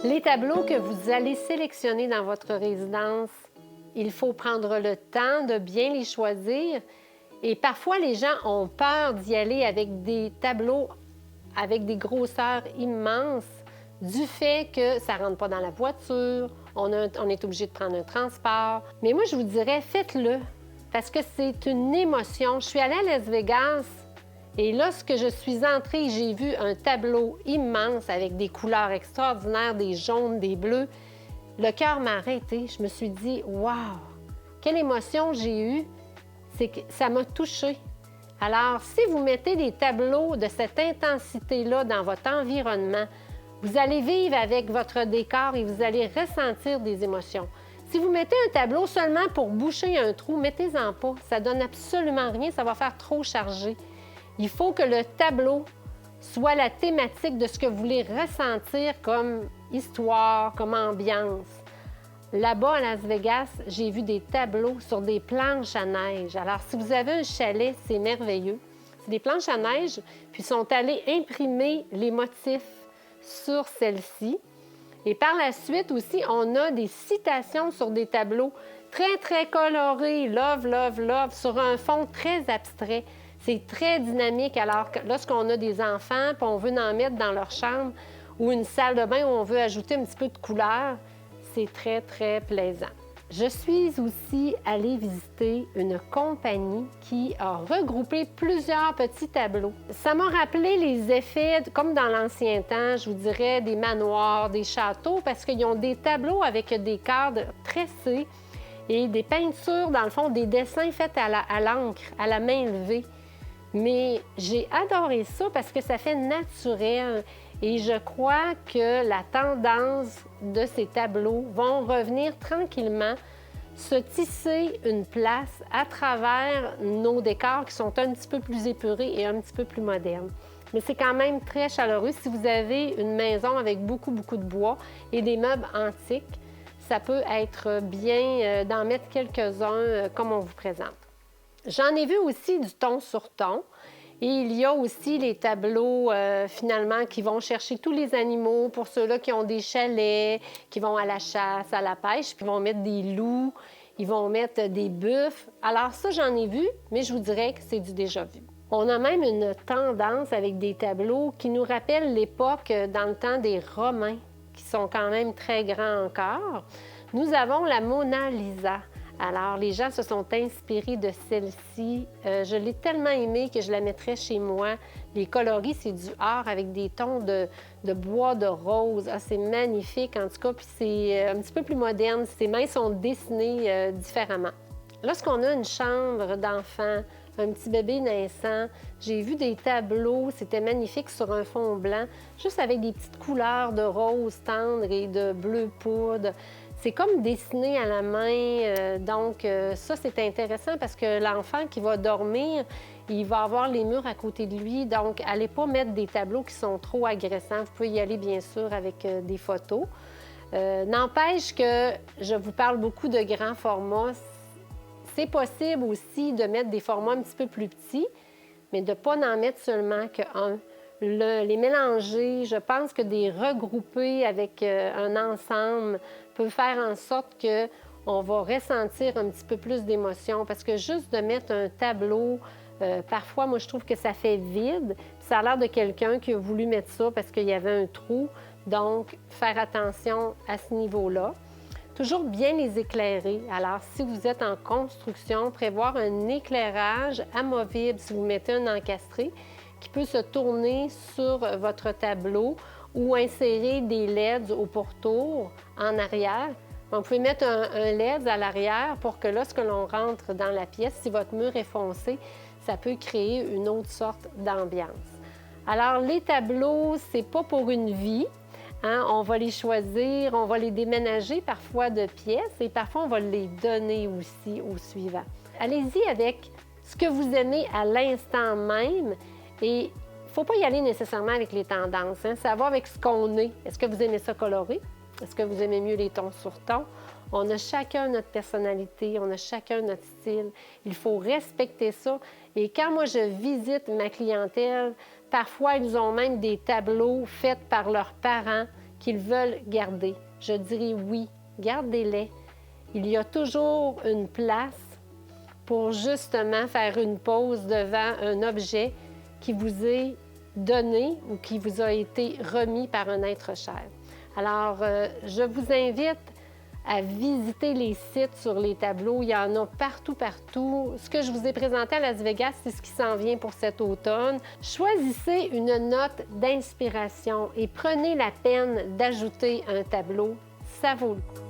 Les tableaux que vous allez sélectionner dans votre résidence, il faut prendre le temps de bien les choisir. Et parfois, les gens ont peur d'y aller avec des tableaux avec des grosseurs immenses du fait que ça ne rentre pas dans la voiture, on est obligé de prendre un transport. Mais moi, je vous dirais, faites-le parce que c'est une émotion. Je suis allée à Las Vegas et lorsque je suis entrée, j'ai vu un tableau immense avec des couleurs extraordinaires, des jaunes, des bleus. Le cœur m'a arrêté. Je me suis dit, wow, quelle émotion j'ai eue. C'est que ça m'a touchée. Alors, si vous mettez des tableaux de cette intensité-là dans votre environnement, vous allez vivre avec votre décor et vous allez ressentir des émotions. Si vous mettez un tableau seulement pour boucher un trou, mettez-en pas. Ça donne absolument rien, ça va faire trop chargé. Il faut que le tableau soit la thématique de ce que vous voulez ressentir comme histoire, comme ambiance. Là-bas, à Las Vegas, j'ai vu des tableaux sur des planches à neige. Alors, si vous avez un chalet, c'est merveilleux. C'est des planches à neige, puis ils sont allés imprimer les motifs sur celles-ci. Et par la suite aussi, on a des citations sur des tableaux très, très colorés, love, love, love, sur un fond très abstrait. C'est très dynamique. Alors, lorsqu'on a des enfants, puis on veut en mettre dans leur chambre, ou une salle de bain où on veut ajouter un petit peu de couleur, c'est très, très plaisant. Je suis aussi allée visiter une compagnie qui a regroupé plusieurs petits tableaux. Ça m'a rappelé les effets, comme dans l'ancien temps, je vous dirais, des manoirs, des châteaux, parce qu'ils ont des tableaux avec des cadres tressés et des peintures, dans le fond, des dessins faits à l'encre, à la main levée. Mais j'ai adoré ça parce que ça fait naturel. Et je crois que la tendance de ces tableaux vont revenir tranquillement se tisser une place à travers nos décors qui sont un petit peu plus épurés et un petit peu plus modernes. Mais c'est quand même très chaleureux. Si vous avez une maison avec beaucoup, beaucoup de bois et des meubles antiques, ça peut être bien d'en mettre quelques-uns comme on vous présente. J'en ai vu aussi du ton sur ton. Et il y a aussi les tableaux, finalement, qui vont chercher tous les animaux pour ceux-là qui ont des chalets, qui vont à la chasse, à la pêche, puis ils vont mettre des loups, ils vont mettre des buffles. Alors ça, j'en ai vu, mais je vous dirais que c'est du déjà vu. On a même une tendance avec des tableaux qui nous rappellent l'époque dans le temps des Romains, qui sont quand même très grands encore. Nous avons la Mona Lisa. Alors, les gens se sont inspirés de celle-ci. Je l'ai tellement aimée que je la mettrais chez moi. Les coloris, c'est du or avec des tons de bois de rose. Ah, c'est magnifique, en tout cas. Puis c'est un petit peu plus moderne. Ces mains sont dessinées différemment. Lorsqu'on a une chambre d'enfant, un petit bébé naissant, j'ai vu des tableaux, c'était magnifique sur un fond blanc, juste avec des petites couleurs de rose tendre et de bleu poudre. C'est comme dessiné à la main, donc ça, c'est intéressant parce que l'enfant qui va dormir, il va avoir les murs à côté de lui, donc allez pas mettre des tableaux qui sont trop agressants. Vous pouvez y aller, bien sûr, avec des photos. N'empêche que je vous parle beaucoup de grands formats. C'est possible aussi de mettre des formats un petit peu plus petits, mais de ne pas en mettre seulement qu'un. Les mélanger, je pense que des regrouper avec un ensemble peut faire en sorte qu'on va ressentir un petit peu plus d'émotion. Parce que juste de mettre un tableau, parfois, moi, je trouve que ça fait vide. Ça a l'air de quelqu'un qui a voulu mettre ça parce qu'il y avait un trou. Donc, faire attention à ce niveau-là. Toujours bien les éclairer. Alors, si vous êtes en construction, prévoir un éclairage amovible si vous mettez un encastré qui peut se tourner sur votre tableau ou insérer des LEDs au pourtour en arrière. Vous pouvez mettre un LED à l'arrière pour que lorsque l'on rentre dans la pièce, si votre mur est foncé, ça peut créer une autre sorte d'ambiance. Alors, les tableaux, c'est pas pour une vie. Hein? On va les choisir, on va les déménager parfois de pièces et parfois on va les donner aussi au suivant. Allez-y avec ce que vous aimez à l'instant même. Et il ne faut pas y aller nécessairement avec les tendances. Hein? Ça va avec ce qu'on est. Est-ce que vous aimez ça coloré? Est-ce que vous aimez mieux les tons sur tons? On a chacun notre personnalité, on a chacun notre style. Il faut respecter ça. Et quand moi, je visite ma clientèle, parfois, ils ont même des tableaux faits par leurs parents qu'ils veulent garder. Je dirais oui, gardez-les. Il y a toujours une place pour justement faire une pause devant un objet qui vous est donné ou qui vous a été remis par un être cher. Alors, je vous invite à visiter les sites sur les tableaux. Il y en a partout, partout. Ce que je vous ai présenté à Las Vegas, c'est ce qui s'en vient pour cet automne. Choisissez une note d'inspiration et prenez la peine d'ajouter un tableau. Ça vaut le coup.